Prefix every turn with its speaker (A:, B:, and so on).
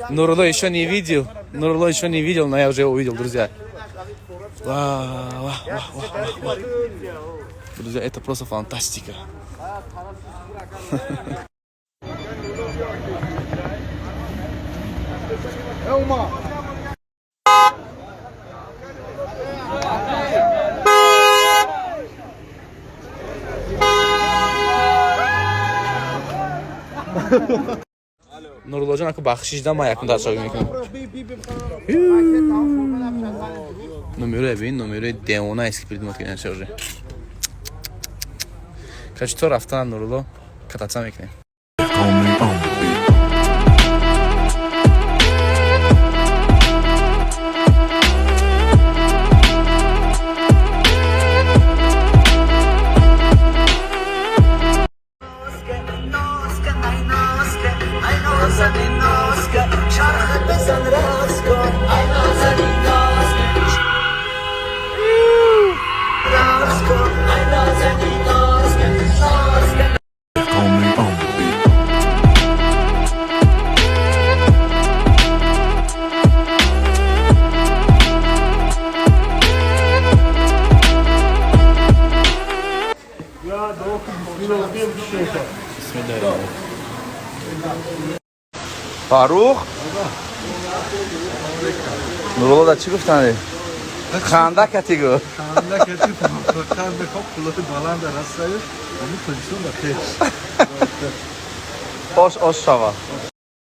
A: Нурулло еще не видел. Нурулло еще не видел, но я уже увидел, друзья. Друзья, это просто фантастика. Нурулло ҷон ака бахшишда ма якум дарсови мекунам. Номеро бин, номеро девона эски придумат кардем уже. Короче, то рафтан Нурулло кататься мекунем. Farruh Nurullo da çi guftani? Khanda katigo.
B: Khanda katigo. Khanda khop puloti baland rastayu. Ami pozisyon da tez.
A: Osh shava.